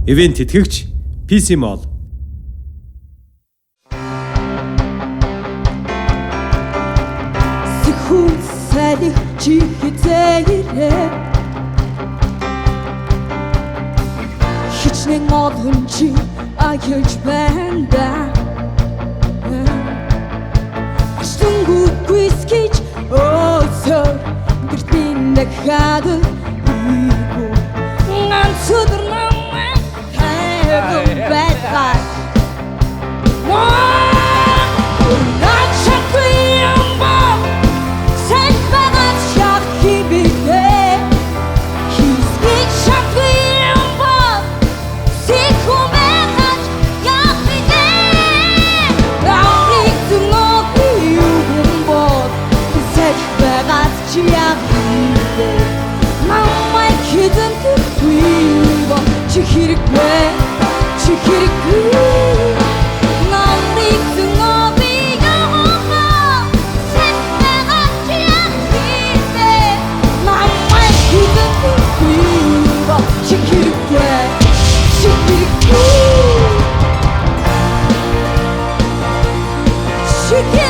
Ивент тэтгэгч PC Mall. Сэхүүн салих чи хизээрээ хичнээн олон чи аялж байна. Ашгүй скич өсөө гэртийн дахиад ийгүү ганцөдөр намайг хайр байлаа. She